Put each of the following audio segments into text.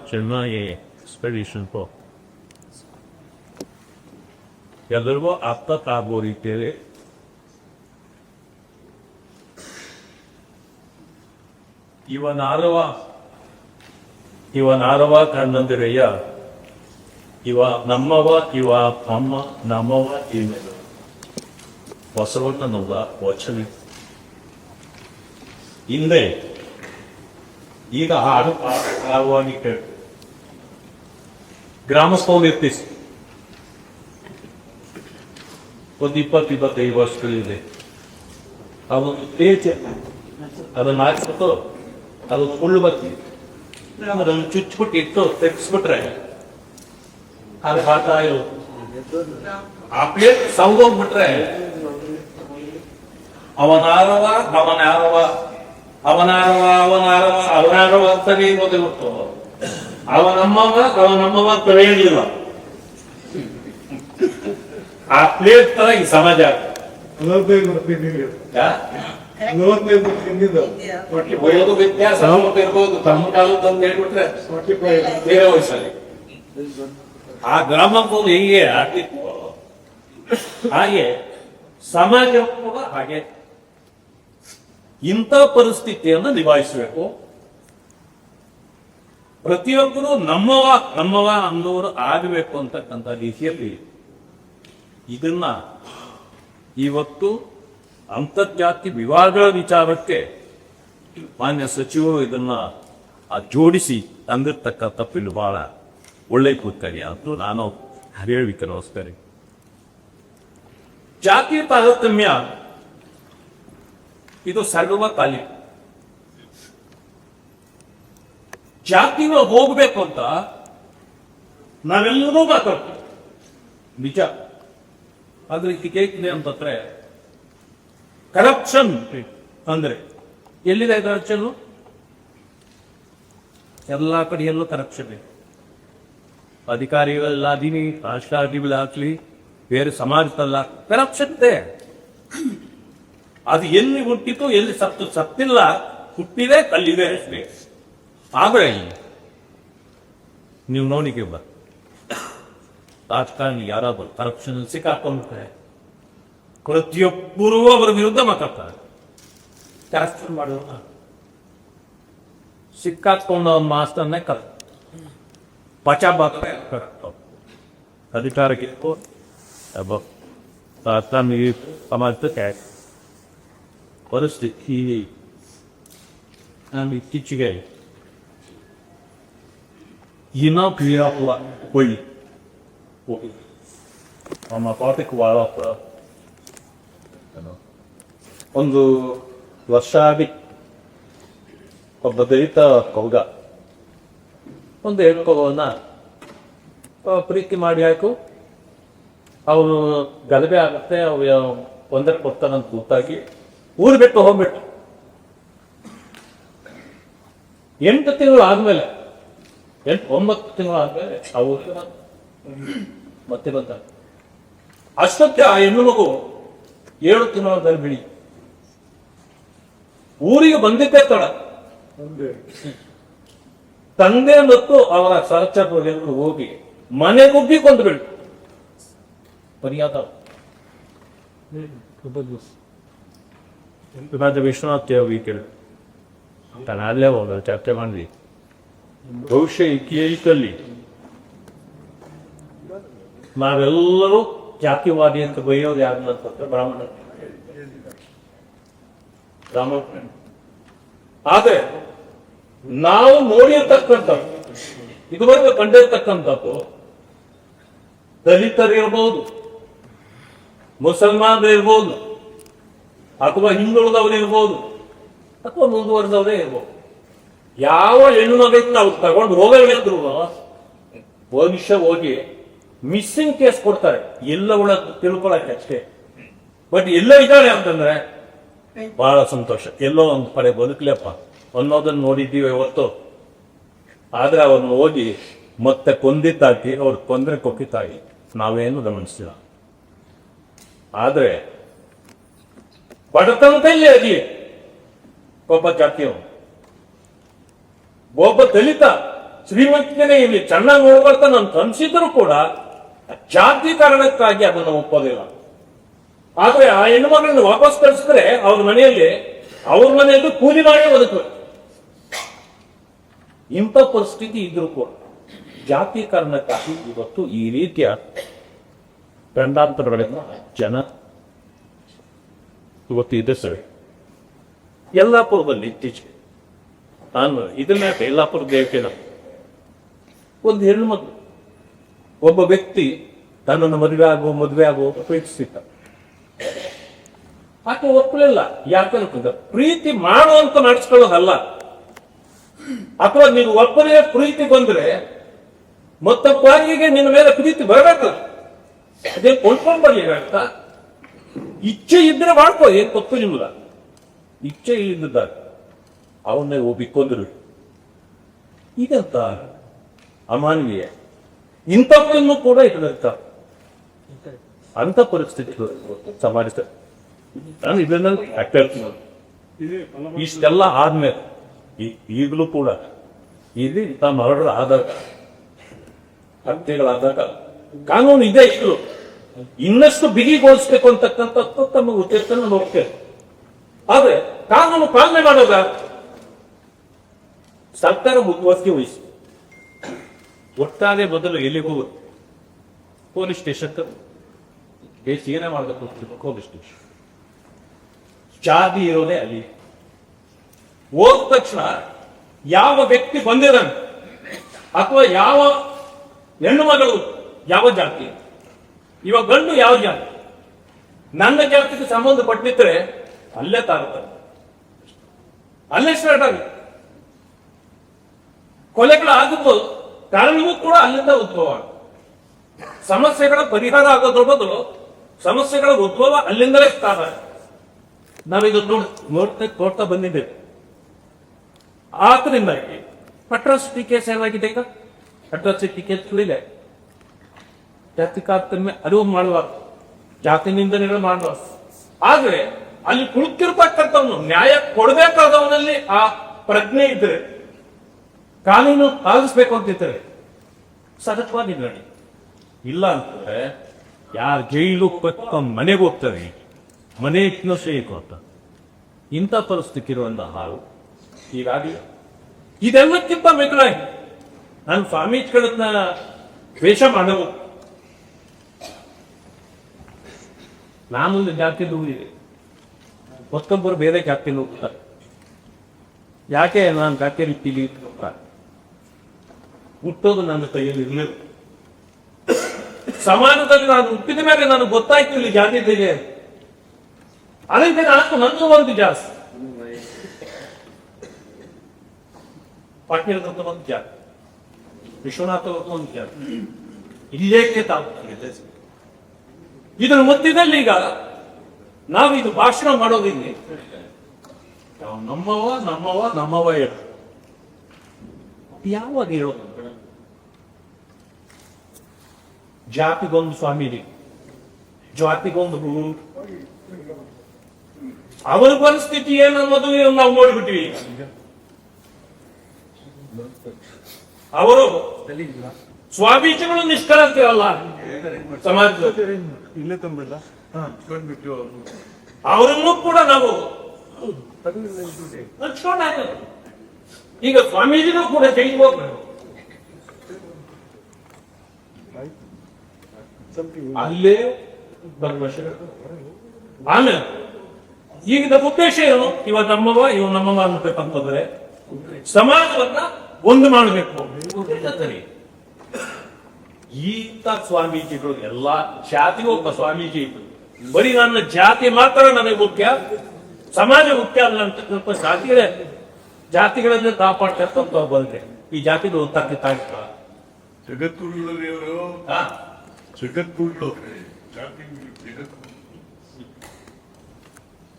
ಚೆನ್ನಾಗಿ ಎಕ್ಸ್ಪೆಡಿಷನ್ ಎಲ್ಲರಿಗೂ ಅರ್ಥಕ್ಕಾಗುವ ರೀತಿಯಲ್ಲಿ ಇವನಾರವ ಕಣ್ಣಂದಿರಯ್ಯ ಇವ ನಮ್ಮವ ಇವ ಅಮ್ಮ ನಮ್ಮವ ಇವ ಬಸವಣ್ಣನವರ ವಚನ ಹಿಂದೆ ಈಗ ಹಾಡು ಆಗುವಾಗಿ ಕೇಳಿ ಗ್ರಾಮಸ್ಥರು ಇರ್ತೀವಿ ಒಂದು 20-25 ವರ್ಷಗಳಿದೆ ಅದೊಂದು ತೇಜ ಅದನ್ನ ಹಾಕ್ಬಿಟ್ಟು ಅದೊಂದು ಮುಳ್ಳು ಬರ್ತೀವಿ ಅದನ್ನು ಚುಚ್ಚಿಬಿಟ್ಟು ಇಟ್ಟು ತೆಗೆಸ್ಬಿಟ್ರೆ ಅದು ಹಾಕ್ತಾ ಇರೋದು ಆ ಪ್ಲೇಟ್ ಸೌದೋಗ್ಬಿಟ್ರೆ ಅವನಾರವ ಅಂತಾನೆ ಇರೋದೇ ಹೊತ್ತು ಅವನಮ್ಮವ ಬೆಳೆಯಲಿಲ್ಲ ಆ ಪ್ಲೇಟ್ ತರ ಈ ಸಮಾಜ ಒಯ್ಯೋದು ವ್ಯತ್ಯಾಸ ಇರ್ಬೋದು ತಮ್ಮ ಕಾಲದ ಅಂತ ಹೇಳ್ಬಿಟ್ರೆ ಬೇರೆ ವಯಸ್ಸಲ್ಲಿ ಆ ಗ್ರಾಮಕ್ಕೂ ಹೇಗೆ ಆಗ್ತಿತ್ತು ಹಾಗೆ ಸಮಾಜ ಕೂಡ ಹಾಗೆ ಇಂಥ ಪರಿಸ್ಥಿತಿಯನ್ನು ನಿಭಾಯಿಸಬೇಕು. ಪ್ರತಿಯೊಬ್ಬರು ನಮ್ಮವ ಅನ್ನೋರು ಆಗಬೇಕು ಅಂತಕ್ಕಂಥ ರೀತಿಯಲ್ಲಿ ಇದನ್ನ ಇವತ್ತು ಅಂತರ್ಜಾತಿ ವಿವಾಹಗಳ ವಿಚಾರಕ್ಕೆ ಮಾನ್ಯ ಸಚಿವರು ಇದನ್ನ ಜೋಡಿಸಿ ತಂದಿರ್ತಕ್ಕಂಥ ತಪ್ಪಿಲ್ಲ ಬಹಳ ಒಳ್ಳೆ ಕೂತ್ಕರಿ ಅಂತ ನಾನು ಹೇಳಲಿಕ್ಕೆ ನಮಸ್ಕಾರ. ಜಾತಿ ತಾರತಮ್ಯ ಇದು ಸರ್ವಕಾಲಿ ಜಾತಿಗಳು ಹೋಗ್ಬೇಕು ಅಂತ ನಾವೆಲ್ಲರೂ ಮಾತಾಡ್ತೀವಿ ನಿಜ. ಆದ್ರೆ ಹೇಗಿದೆ ಅಂತಂದ್ರೆ ಕರಪ್ಷನ್ ಅಂದ್ರೆ ಎಲ್ಲಿದೆ ಕರಪ್ಷನ್? ಎಲ್ಲಾ ಕಡೆಯಲ್ಲೂ ಕರಪ್ಷನ್ ಇದೆ. ಅಧಿಕಾರಿಗಳಾಗ್ಲಿ ರಾಷ್ಟ್ರಾಧಿಗಳಾಗ್ಲಿ ಬೇರೆ ಸಮಾಜದಲ್ಲ ಕರಪ್ಷನ್ ಇದೆ. ಅದು ಎಲ್ಲಿ ಹುಟ್ಟಿತು ಎಲ್ಲಿ ಸತ್ತಿಲ್ಲ, ಹುಟ್ಟಿದೆ ಕಲ್ಲಿದೆ ಅಷ್ಟೇ. ಆದ್ರೆ ನೀವು ನೋಡಿಕೆ ರಾಜಕಾರಣಿ ಯಾರಾದ್ರು ಕರಪ್ಷನ್ ಸಿಕ್ಕಾಕೊಂಡ್ರೆ ಪ್ರತಿಯೊಬ್ಬರೂ ಅವರ ವಿರುದ್ಧ ಮಾತಾಡ್ತಾರೆ. ಕರಪ್ಷನ್ ಮಾಡೋಣ ಸಿಕ್ಕಾಕೊಂಡ ಮಾಸ್ತನ್ನೇ ಪಚಾಬಾತ ಅಧಿಕಾರಕ್ಕೆ ಸಮಾಜಕ್ಕೆ ಪರಿಸ್ಥಿತಿ ಇತ್ತೀಚೆಗೆ ಹೋಗಿ ನಮ್ಮ ಪಾಠಕ್ಕೆ ಒಂದು ವರ್ಷ ಆಗಿ ಒಬ್ಬ ದಲಿತ ಕೊಲ್ಗ ಒಂದು ಹೇಳ್ಕೋವನ್ನ ಪ್ರೀತಿ ಮಾಡಿ ಆಯ್ತು. ಅವನು ಗಲಭೆ ಆಗುತ್ತೆ, ಅವ ಒಂದಕ್ಕೆ ಕೊಡ್ತಾನಂತ ಗೊತ್ತಾಗಿ ಊರು ಬಿಟ್ಟು ಹೋಗ್ಬಿಟ್ಟು 8 ತಿಂಗಳು ಆದ್ಮೇಲೆ 9 ತಿಂಗಳು ಆದ್ಮೇಲೆ ಆ ಊರಿಗೆ ಮತ್ತೆ ಬಂದ. ಅಷ್ಟೊತ್ತೆ ಆ ಹೆಣ್ಣು ಮಗು 7 ತಿಂಗಳಲ್ಲಿ ಬಿಡಿ ಊರಿಗೆ ಬಂದಿದ್ದೇ ತಡ. ತಂದೆ ಮತ್ತು ಅವರ ಸಹಚರರು ಹೋಗಿ ಮನೆಗುಬ್ಬಿ ಕೊಂಡ್ಬಿಡು ಮರ್ಯಾದ. ವಿಶ್ವನಾಥ್ ಕೇಳಿ ತಾನು ಅಲ್ಲೇ ಹೋದ ಚರ್ಚೆ ಮಾಡಿದ್ವಿ. ಭವಿಷ್ಯ ಇತಿಹಾಸದಲ್ಲಿ ನಾವೆಲ್ಲರೂ ಜಾತಿವಾದಿ ಅಂತ ಬೈಯೋದು ಯಾರನ್ನ ಅಂತಂದ್ರೆ ಬ್ರಾಹ್ಮಣ. ಆದ್ರೆ ನಾವು ನೋಡಿರ್ತಕ್ಕಂಥ ಇದುವರೆಗೆ ಕಂಡಿರ್ತಕ್ಕಂಥದ್ದು ದಲಿತರಿರ್ಬೋದು, ಮುಸಲ್ಮಾನರು ಇರ್ಬೋದು, ಅಥವಾ ಹಿಂದುಳಿದವರು ಇರ್ಬೋದು, ಅಥವಾ ಮುಂದುವರೆದವರೇ ಇರ್ಬೋದು. ಯಾವ ಹೆಣ್ಣು ಮಗಕ್ಕೆ ನಾವು ತಗೊಂಡು ಹೋಗಲಿದ್ರು ಭವಿಷ್ಯ ಹೋಗಿ ಮಿಸ್ಸಿಂಗ್ ಕೇಸ್ ಕೊಡ್ತಾರೆ ಎಲ್ಲವಳ ತಿಳ್ಕೊಳಕ್ಕೆ ಅಷ್ಟೇ. ಬಟ್ ಎಲ್ಲ ಇದ್ದಾಳೆ ಅಂತಂದ್ರೆ ಬಹಳ ಸಂತೋಷ, ಎಲ್ಲೋ ಒಂದು ಕಡೆ ಬದುಕಲಪ್ಪ ಅನ್ನೋದನ್ನ ನೋಡಿದ್ದೀವಿ ಇವತ್ತು. ಆದ್ರೆ ಅವ್ರನ್ನ ಹೋಗಿ ಮತ್ತೆ ಕೊಂದಿದ್ದಾಕಿ ಅವ್ರ ತೊಂದರೆ ಕೊಕ್ಕಿತಾಗಿ ನಾವೇನು ಗಮನಿಸ್ತಿಲ್ಲ. ಆದ್ರೆ ಬಡತನದಲ್ಲಿ ಆಗಲಿ ಒಬ್ಬ ಜಾತಿಯವ, ಒಬ್ಬ ದಲಿತ ಶ್ರೀಮಂತಿಕೆನೇ ಇಲ್ಲಿ ಚೆನ್ನಾಗಿ ನೋಡ್ಕೊಳ್ತಾನೆ ಅಂತ ಅನ್ಸಿದ್ರು ಕೂಡ ಜಾತಿ ಕಾರಣಕ್ಕಾಗಿ ಅದನ್ನು ಒಪ್ಪೋದಿಲ್ಲ. ಆದ್ರೆ ಆ ಹೆಣ್ಣು ಮಗಳನ್ನ ವಾಪಸ್ ಕಳಿಸಿದ್ರೆ ಅವ್ರ ಮನೆಯಲ್ಲಿ ಕೂಲಿ ಮಾಡಿ ಬದುಕಬೇಕು. ಇಂಥ ಪರಿಸ್ಥಿತಿ ಇದ್ರೂ ಕೂಡ ಜಾತಿ ಕಾರಣಕ್ಕಾಗಿ ಇವತ್ತು ಈ ರೀತಿಯ ಗಂಡಾಂತರಗಳಿಂದ ಜನ ಇವತ್ತು ಇದೆ ಸರಿ. ಯಲ್ಲಾಪುರದಲ್ಲಿ ಇತ್ತೀಚೆಗೆ ನಾನು ಇದನ್ನ ಯಲ್ಲಾಪುರ ದೇವಕ್ಕೆ ಒಂದು ಹೆಣ್ಣು ಮಗು ಒಬ್ಬ ವ್ಯಕ್ತಿ ತನ್ನನ್ನು ಮದುವೆ ಆಗೋ ಪ್ರೀತಿಸಿದ್ದ. ಆಕೆ ಒಪ್ಪಲಿಲ್ಲ. ಯಾಕಂತಂದ್ರೆ ಪ್ರೀತಿ ಮಾಡುವಂತ ನಡೆಸ್ಕೊಳ್ಳೋದಲ್ಲ, ಅಥವಾ ನೀವು ಒಬ್ಬನೇ ಪ್ರೀತಿ ಬಂದ್ರೆ ಮತ್ತೊಬ್ಬರಿಗೆ ನಿನ್ನ ಮೇಲೆ ಪ್ರೀತಿ ಬರಬೇಕು. ಅದೇ ಕೊಂಡ್ಕೊಂಡ್ ಬರ್ಲಿಕ್ಕ ಇಚ್ಛೆ ಇದ್ರೆ ಮಾಡ್ಕೋ, ಏನ್ ತಪ್ಪು ನಿಮ್ಗ. ಇಚ್ಛೆ ಇಲ್ಲದಾಗ ಅವನ್ನೇ ಒಪ್ಪಿಕೊಂಡ್ರು. ಇದಂತ ಅಮಾನವೀಯ. ಇಂಥವನ್ನು ಕೂಡ ಇಟ್ಟ ಅಂತ ಪರಿಸ್ಥಿತಿಗಳು ಸಮಾಜ. ನಾನು ಇದನ್ನ ಇಷ್ಟೆಲ್ಲ ಆದ್ಮೇಲೆ ಈಗಲೂ ಕೂಡ ಇಲ್ಲಿ ತಾನು ಮರಣ ಆದಾಗ, ಹತ್ಯೆಗಳಾದಾಗ ಕಾನೂನು ಇದೆ. ಇಷ್ಟು ಇನ್ನಷ್ಟು ಬಿಗಿಗೊಳಿಸ್ಬೇಕು ಅಂತಕ್ಕಂಥದ್ದು ತಮ್ಮ ಉದ್ದೇಶನ ನೋಡ್ತೇವೆ. ಆದ್ರೆ ಕಾನೂನು ಪಾಲನೆ ಮಾಡೋದ ಸರ್ಕಾರ ಮುಖ್ಯವಾಗಿ ವಹಿಸಿ. ಒಟ್ಟಾರೆ ಮೊದಲು ಎಲ್ಲಿಗೂ ಪೊಲೀಸ್ ಸ್ಟೇಷನ್ ಕೇಸ್ ಏನೇ ಮಾಡಬೇಕು, ಪೊಲೀಸ್ ಸ್ಟೇಷನ್ ಜಾತಿ ಇರೋದೇ ಅಲ್ಲಿ. ಹೋದ ತಕ್ಷಣ ಯಾವ ವ್ಯಕ್ತಿ ಬಂದಿದ್ದಾನೆ ಅಥವಾ ಯಾವ ಹೆಣ್ಣು ಮಗಳು ಯಾವ ಜಾತಿ, ಇವಾಗ ಗಂಡು ಯಾವ ಜಾತಿ, ನನ್ನ ಜಾತಿಗೆ ಸಂಬಂಧಪಟ್ಟಿದ್ರೆ ಅಲ್ಲೇ ತಾಗುತ್ತಾರೆ, ಅಲ್ಲೇ ಸ್ಟಾರ್ಟ್ ಆಗುತ್ತೆ. ಕೊಲೆಗಳು ಆಗಬಹುದು, ಕಾರಣವೂ ಕೂಡ ಅಲ್ಲಿಂದ ಉದ್ಭವ. ಸಮಸ್ಯೆಗಳ ಪರಿಹಾರ ಆಗೋದ್ರ ಬದಲು ಸಮಸ್ಯೆಗಳ ಉದ್ಭವ ಅಲ್ಲಿಂದಲೇ ಸ್ಟಾರ್ಟ್. ನಾವೀಗ ನೋಡ್ತಾ ಬಂದಿದ್ದೇವೆ. ಆದ್ರಿಂದಾಗಿ ಅಟ್ರಾಸಿಟಿ ಕೇಸ್ ಏನಾಗಿದೆ, ಈಗ ಅಟ್ರಾಸಿಟಿ ಕೇಸ್ಗಳಿದೆ. ಜಾತಿ ತಾರತಮ್ಯ ಅರಿವು ಮಾಡಬಾರ್ದು, ಜಾತಿ ನಿಂದನೆಗಳು ಮಾಡಬಾರ್ದು. ಆದ್ರೆ ಅಲ್ಲಿ ಕುಳಿತಿರ್ತಕ್ಕಂಥವನು ನ್ಯಾಯ ಕೊಡಬೇಕಾದವನಲ್ಲಿ ಆ ಪ್ರಜ್ಞೆ ಇದ್ರೆ, ಕಾನೂನು ಪಾಲಿಸ್ಬೇಕು ಅಂತಿದ್ರೆ ಸತತವಾಗಿ ನೋಡಿ. ಇಲ್ಲ ಅಂತಂದ್ರೆ ಯಾರು ಜೈಲು ಪಕ್ಕ ಮನೆಗೆ ಹೋಗ್ತಾರೆ, ಮನೆ ಸೇಕು ಅಂತ ಇಂಥ ಪರಿಸ್ಥಿತಿ ಇರುವಂತ ಹಾಳು ಹೀಗಾಗಿ ಇದೆಲ್ಲಕ್ಕಿಂತ ಮಿಗಿಲಾಗಿ ನಾನು ಸ್ವಾಮೀಜಿಗಳನ್ನ ದ್ವೇಷ ಮಾಡಲು ನಾನೊಂದು ಜಾತಿ ಹೋಗಿದೆ, ಮತ್ತೊಬ್ಬರು ಬೇರೆ ಜಾತಿಯಲ್ಲಿ ಹೋಗ್ತಾರೆ. ಯಾಕೆ ನಾನು ಜಾತಿ ರೀತಿಯಲ್ಲಿ ಹುಟ್ಟೋದು ನನ್ನ ಕೈಯಲ್ಲಿ ಇರಲಿಲ್ಲ. ಸಮಾಜದಲ್ಲಿ ನಾನು ಹುಟ್ಟಿದ ಮೇಲೆ ನನಗೆ ಗೊತ್ತಾಯ್ತು ಇಲ್ಲಿ ಜಾತಿ ಇದೆ. ಅದಕ್ಕೆ ನಾನು ನನ್ನ ಒಂದು ಜಾಸ್ತಿ ಪಾಟೀಲ್ ಒಂದು ಜಾತಿ, ವಿಶ್ವನಾಥ ಒಂದು ಜಾತಿ, ಇಲ್ಲೇಕೆ ತಾವು ಇದರ ಮಧ್ಯದಲ್ಲಿ ಈಗ ನಾವು ಇದು ಭಾಷಣ ಮಾಡೋದಿಲ್ಲಿ ನಮ್ಮವ ಹೇಳು ಯಾವಾಗ ಹೇಳೋದು. ಜಾತಿಗೊಂದು ಸ್ವಾಮೀಜಿ, ಜಾತಿಗೊಂದು ಗುರು, ಅವರ ಪರಿಸ್ಥಿತಿ ಏನನ್ನೋದು ನಾವು ನೋಡ್ಬಿಟ್ವಿ. ಅವರು ಸ್ವಾಮೀಜಿಗಳು ನಿಷ್ಕಳಂತೀವಲ್ಲ ಸಮಾಜದಲ್ಲಿ, ಇಲ್ಲೇ ತಂಬಿಡ್ಲ ಅವರನ್ನು ಕೂಡ ನಾವು ಹಂಚ್ಕೊಂಡಾಗ ಈಗ ಸ್ವಾಮೀಜಿನೂ ಕೂಡ ಜೈಲಿಗೆ ಹೋಗ್ಬೇಕು. ಅಲ್ಲೇ ಆಮೇಲೆ ಈಗ ನಮ್ಮ ಉದ್ದೇಶ ಏನು, ಇವ ನಮ್ಮವ ಅನ್ನಬೇಕಂತಂದ್ರೆ ಸಮಾಜವನ್ನ ಒಂದು ಮಾಡಬೇಕು. ಈತ ಸ್ವಾಮೀಜಿಗಳು ಎಲ್ಲಾ ಜಾತಿಗೂ ಒಬ್ಬ ಸ್ವಾಮೀಜಿ ಇದ್ರು. ಬರೀ ನನ್ನ ಜಾತಿ ಮಾತ್ರ ನನಗೆ ಮುಖ್ಯ, ಸಮಾಜ ಮುಖ್ಯ ಅಲ್ಲ ಅಂತ ಜಾತಿಗಳನ್ನ ಕಾಪಾಡ್ತಕ್ಕಂಥ ಬಂದೆ. ಈ ಜಾತಿಗಳು ತಾಗ್ತಾ ಜಗದ್ಗುರುಗಳು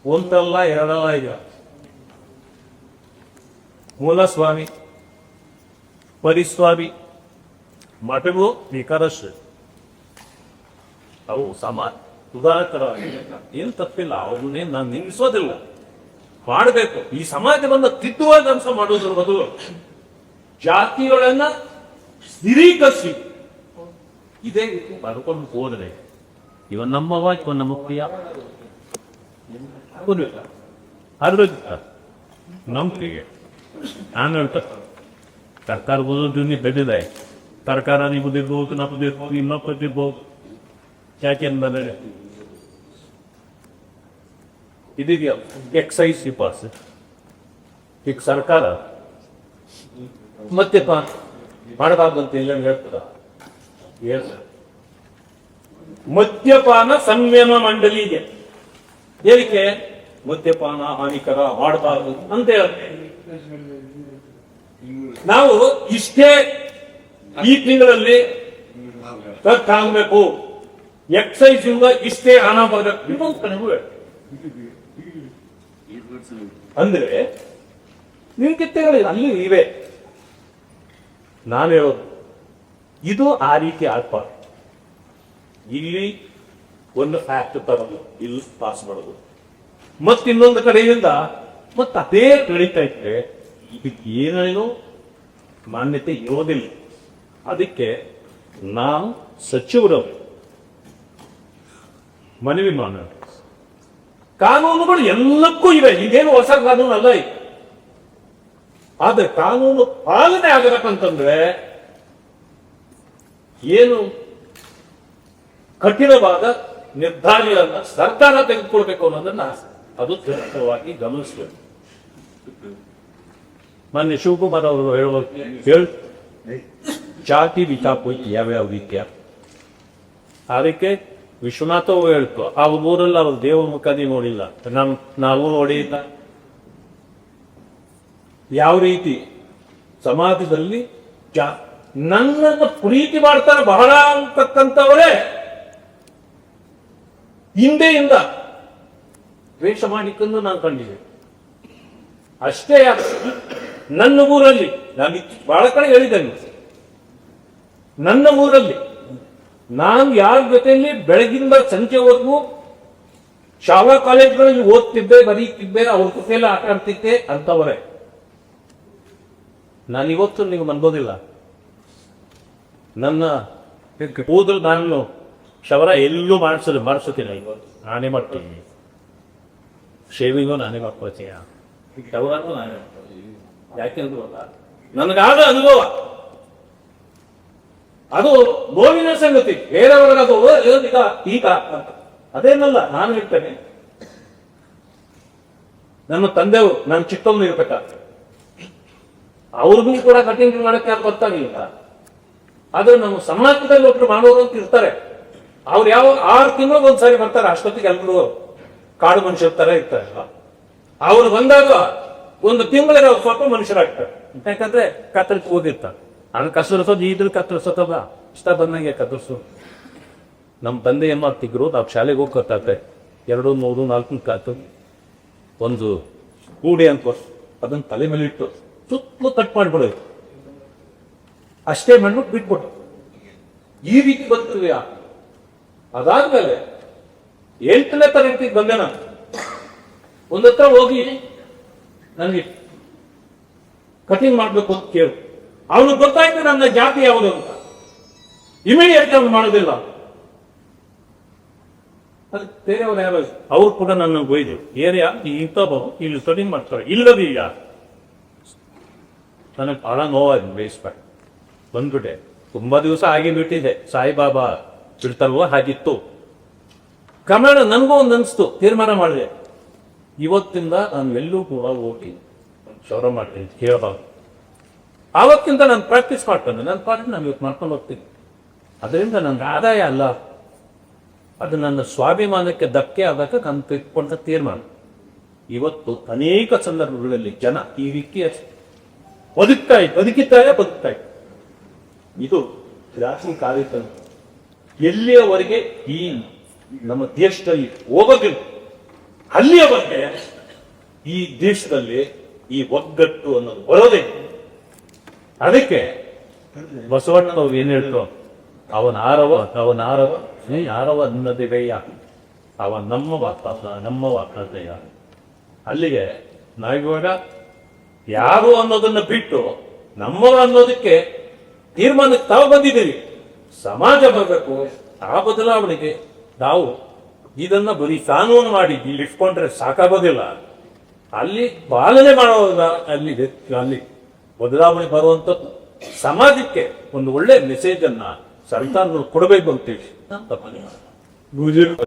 ಒಂದಲ್ಲ ಎರಡಲ್ಲ ಈಗ ಮೂಲಸ್ವಾಮಿ, ಪರಿಸ್ವಾಮಿ ಮಠಗಳು ಬೇಕಾದಷ್ಟು ಅವು ಸಮಾನ ಸುಧಾರಕರವಾಗಿ ಏನ್ ತಪ್ಪಿಲ್ಲ, ಅವನ್ನೇ ನಾನು ನಿಲ್ಲಿಸೋದಿಲ್ಲ, ಮಾಡಬೇಕು. ಈ ಸಮಾಜವನ್ನು ತಿದ್ದುವ ಕೆಲಸ ಮಾಡೋದ್ರ ಬದಲು ಜಾತಿಗಳನ್ನ ಸ್ಥಿರೀಕರಿಸಿ ಇದೇ ರೀತಿ ಬರ್ಕೊಂಡು ಹೋದ್ರೆ ಇವನ್ ನಮ್ಮವ ಇವನ್ ನಮ್ಮ ಪ್ರಿಯ ಅದ್ರ ನಂಬಿಕೆ ನಾನು ಹೇಳ್ತ ಸರ್ಕಾರ ಓದೋದು ಬೆಳೆದಿದೆ ಸರ್ಕಾರ ನಿಮ್ಮದಿರ್ಬೋದು ನಮ್ಮದಿರ್ಬೋದು ಇನ್ನೊಬ್ಬದಿರ್ಬೋದು ಯಾಕೆಂದರೆ ಇದೀಗ ಎಕ್ಸೈಸ್ ಪಾಸ್ ಈಗ ಸರ್ಕಾರ ಮದ್ಯಪಾನ ಮಾಡಬಾರ್ದಂತ ಎಲ್ಲ ಹೇಳ್ತದ ಮದ್ಯಪಾನ ಸಂಯಮ ಮಂಡಳಿ ಇದೆ ಏನಕ್ಕೆ ಮದ್ಯಪಾನ ಹಾನಿಕರ ಮಾಡಬಾರದು ಅಂತ ಹೇಳ್ತೇವೆ ನಾವು ಇಷ್ಟೇ ಈ ತಿಂಗಳಲ್ಲಿ ಆಗ್ಬೇಕು ಎಕ್ಸೈಸ್ ಇಂದ ಇಷ್ಟೇ ಹಣ ಬರಬೇಕು ಅಂದ್ರೆ ನ್ಯೂನತೆಗಳು ಅಲ್ಲಿ ಇವೆ. ನಾನು ಹೇಳೋದು ಇದು ಆ ರೀತಿ ಆಗ್ಬಾರ್ದು. ಇಲ್ಲಿ ಒಂದು ಫ್ಯಾಕ್ಟ್ ತರೋದು ಇಲ್ಲಿ ಪಾಸ್ ಮಾಡೋದು ಮತ್ ಇನ್ನೊಂದು ಕಡೆಯಿಂದ ಮತ್ ಅದೇ ಬೆಳೀತಾ ಇದ್ರೆ ಇದಕ್ಕೆ ಏನೇನೋ ಮಾನ್ಯತೆ ಇರೋದಿಲ್ಲ. ಅದಕ್ಕೆ ನಾವು ಸಚಿವರು ಮನವಿ ಮಾಡೋಣ. ಕಾನೂನುಗಳು ಎಲ್ಲಕ್ಕೂ ಇವೆ, ಇದೇನು ಹೊಸ ಕಾನೂನು ಅಲ್ಲ ಇದು. ಆದ್ರೆ ಕಾನೂನು ಪಾಲನೆ ಆಗಬೇಕಂತಂದ್ರೆ ಏನು ಕಠಿಣವಾದ ನಿರ್ಧಾರಗಳನ್ನ ಸರ್ಕಾರ ತೆಗೆದುಕೊಳ್ಬೇಕು ಅನ್ನೋದನ್ನ ಅದು ತೀವ್ರವಾಗಿ ಗಮನಿಸಬೇಕು. ಮೊನ್ನೆ ಶಿವಕುಮಾರ್ ಅವರು ಹೇಳ ಜಾತಿ ವಿಚಾಪೋಯ್ತು ಯಾವ್ಯಾವ ರೀತಿಯ ಅದಕ್ಕೆ ವಿಶ್ವನಾಥ ಹೇಳ್ತು ಅವ್ರ ಊರಲ್ಲಿ ಅವ್ರ ದೇವ್ರ ಮುಖಾದಿ ನೋಡಿಲ್ಲ, ನಾವು ನೋಡಿಲ್ಲ. ಯಾವ ರೀತಿ ಸಮಾಜದಲ್ಲಿ ನನ್ನನ್ನು ಪ್ರೀತಿ ಮಾಡ್ತಾರೆ ಬಹಳ ಅಂತಕ್ಕಂಥವರೇ ಹಿಂದೆಯಿಂದ ದ್ವೇಷ ಮಾಡಿಕೊಂಡು ನಾನು ಕಂಡಿದ್ದೆ. ಅಷ್ಟೇ ನನ್ನ ಊರಲ್ಲಿ ನಾನು ಬಹಳ ಕಡೆ ಹೇಳಿದ್ದೇನೆ, ನನ್ನ ಊರಲ್ಲಿ ನಾನು ಯಾರ ಜೊತೆಯಲ್ಲಿ ಬೆಳಗಿಂದ ಸಂಜೆವರೆಗೂ ಶಾಲಾ ಕಾಲೇಜ್ಗಳಲ್ಲಿ ಓದ್ತಿದ್ದೆ, ಬರೀತಿದ್ದೆ, ಅವ್ರ ಜೊತೆಯಲ್ಲಿ ಆಟ ಆಡ್ತಿದ್ದೆ ಅಂತವರೇ. ನಾನು ಇವತ್ತು ನೀವು ಅನ್ಬೋದಿಲ್ಲ, ನನ್ನ ಕೂದಲು ನಾನು ಶವರ ಎಲ್ಲೂ ಮಾಡಿಸುತ್ತೀನಿ. ಇವತ್ತು ನಾನೇ ಮಾಡ್ತೀನಿ, ಶೇವಿಂಗು ನಾನೇ ಮಾಡ್ಕೊಳ್ತೀಯ, ಶವರನ್ನು ನಾನೇ ಮಾಡ್ಕೊಳ್ತೀನಿ. ಯಾಕೆಂದ್ರೆ ನನಗಾದ ಅನುಭವ ಅದು ನೋವಿನ ಸಂಗತಿ. ಬೇರೆಯವರಿಗದು ಈಗ ಅಂತ ಅದೇನಲ್ಲ. ನಾನು ಹೇಳ್ತೇನೆ, ನನ್ನ ತಂದೆಯವರು ನಾನು ಚಿಕ್ಕವನು ಇರ್ಬೇಕಾಗ್ತದೆ, ಅವ್ರಿಗೂ ಕೂಡ ಕಟಿಂಗ್ ಮಾಡಕ್ಕೆ ಯಾರು ಗೊತ್ತಾಗಿಲ್ಲ. ಆದ್ರೆ ನಮ್ಮ ಸಮಾಜದಲ್ಲಿ ಒಬ್ರು ಮಾಡೋರು ಅಂತ ಇರ್ತಾರೆ, ಅವ್ರು ಯಾವ 6 ತಿಂಗಳಿಗೆ ಒಂದ್ಸಾರಿ ಬರ್ತಾರೆ. ಅಷ್ಟೊತ್ತಿಗೆ ಎಲ್ಲರೂ ಕಾಡು ಮನುಷ್ಯರ ತರ ಇರ್ತಾರೆ. ಅವ್ರು ಬಂದಾಗ ಒಂದು ತಿಂಗಳಿಗೆ ಅವ್ರು ಸ್ವಲ್ಪ ಮನುಷ್ಯರಾಗ್ತಾರೆ. ಯಾಕಂದ್ರೆ ಕತ್ತರಿಸಿ ಓದಿರ್ತಾರೆ. ನಾನು ಕತ್ತರಿಸೋದು ಇದ್ರ ಕತ್ತರಿಸೋದ ಇಷ್ಟ ಬಂದಂಗೆ ಕತ್ತರಿಸು. ನಮ್ಮ ತಂದೆ ಏನ್ ಮಾಡ್ತಿದ್ರು, ನಾವು ಶಾಲೆಗೆ ಹೋಗಿ ಕತ್ತಾರೆ 2, 3, 4 ಕಾತು ಒಂದು ಕೂಡಿ ಅಂತ ಅದನ್ನ ತಲೆ ಮೇಲೆ ಇಟ್ಟು ಸುತ್ತಲೂ ಕಟ್ ಮಾಡಿಬಿಡೋದು. ಅಷ್ಟೇ ಮಾಡ್ಬಿಟ್ಟು ಬಿಟ್ಬಿಟ್ಟು ಈ ರೀತಿ ಬರ್ತೀವಿ. ಅದಾದ್ಮೇಲೆ 8ನೇ ತರಗತಿಗೆ ಬಂದೆ. ನಾನು ಒಂದತ್ರ ಹೋಗಿ ನನಗೆ ಕಟಿಂಗ್ ಮಾಡ್ಬೇಕು ಅಂತ ಕೇಳು. ಅವನು ಗೊತ್ತಾಯ್ತು ನನ್ನ ಜಾತಿ ಯಾವುದು ಅಂತ. ಇಮಿಡಿಯೇಟ್ ಅವ್ನು ಮಾಡೋದಿಲ್ಲ. ಅದು ಬೇರೆಯವ್ರು ಯಾರು ಅವ್ರು ಕೂಡ ನನ್ನ ಬೈದು ಏರಿಯಾ ಇಂಥವು ಇಲ್ಲಿ ಕಟಿಂಗ್ ಮಾಡ್ತಾರೆ ಇಲ್ಲದೀಗ. ನನಗೆ ಬಹಳ ನೋವಾಗಿದೆ, ಬೇಯಿಸ್ಬೇಕು ಬಂದ್ಬಿಟ್ಟೆ. ತುಂಬಾ ದಿವಸ ಆಗಿ ಬಿಟ್ಟಿದೆ, ಸಾಯಿಬಾಬಾ ಬಿಡ್ತಾರಲ್ವ ಹಾಗಿತ್ತು. ಕ್ರಮೇಣ ನನಗೂ ಒಂದು ಅನಿಸ್ತು, ತೀರ್ಮಾನ ಮಾಡಿದೆ, ಇವತ್ತಿಂದ ನಾನು ಎಲ್ಲೂ ಕೂಡ ಹೋಗಿ ಕ್ಷೌರ ಮಾಡ್ತೀನಿ ಕೇಳಬಾರ್ದು. ಆವತ್ತಿಂದ ನಾನು ಪ್ರಾಕ್ಟೀಸ್ ಮಾಡ್ಕೊಂಡು ನನ್ನ ಪಾಠ ನಾನು ಇವತ್ತು ಮಾಡ್ಕೊಂಡು ಹೋಗ್ತೀನಿ. ಅದರಿಂದ ನನಗೆ ಆದಾಯ ಅಲ್ಲ, ಅದು ನನ್ನ ಸ್ವಾಭಿಮಾನಕ್ಕೆ ಧಕ್ಕೆ ಆದಾಗ ನಾನು ತೆಗೆದುಕೊಂಡ ತೀರ್ಮಾನ. ಇವತ್ತು ಅನೇಕ ಸಂದರ್ಭಗಳಲ್ಲಿ ಜನ ಈ ರೀತಿ ಬದುಕ್ತಾ ಇತ್ತು. ಇದು ರಾಷ್ಟ್ರೀಯ ಕಾರ್ಯಕ್ರಮ ಎಲ್ಲಿಯವರೆಗೆ ಈ ನಮ್ಮ ದೇಶದಲ್ಲಿ ಹೋಗೋದಿಲ್ಲ, ಅಲ್ಲಿಯವರೆಗೆ ಈ ದೇಶದಲ್ಲಿ ಈ ಒಗ್ಗಟ್ಟು ಅನ್ನೋದು ಬರೋದೇ. ಅದಕ್ಕೆ ಬಸವಣ್ಣನವ್ರು ಏನ್ ಹೇಳ್ತು, ಅವನ ಆರವ ಅನ್ನದಿವೆಯ ಅವ ನಮ್ಮ ವಾಕ್ತಯ. ಅಲ್ಲಿಗೆ ನಾವಿವಾಗ ಯಾರು ಅನ್ನೋದನ್ನ ಬಿಟ್ಟು ನಮ್ಮವ ಅನ್ನೋದಕ್ಕೆ ತೀರ್ಮಾನಕ್ಕೆ ತಾವು ಬಂದಿದ್ದೀವಿ. ಸಮಾಜ ಬರಬೇಕು. ಆ ಬದಲಾವಣೆಗೆ ನಾವು ಇದನ್ನ ಬರೀ ಕಾನೂನು ಮಾಡಿ ಇಲ್ಲಿ ಇಟ್ಕೊಂಡ್ರೆ ಸಾಕಾಗೋದಿಲ್ಲ. ಅಲ್ಲಿ ಪಾಲನೆ ಮಾಡೋದ ಅಲ್ಲಿ ಬದಲಾವಣೆ ಬರುವಂಥದ್ದು ಸಮಾಜಕ್ಕೆ ಒಂದು ಒಳ್ಳೆ ಮೆಸೇಜ್ ಅನ್ನ ಸರ್ಕಾರಗಳು ಕೊಡಬೇಕು ಅಂತೇಳಿ ನನ್ನ ತಪ್ಪನೆ.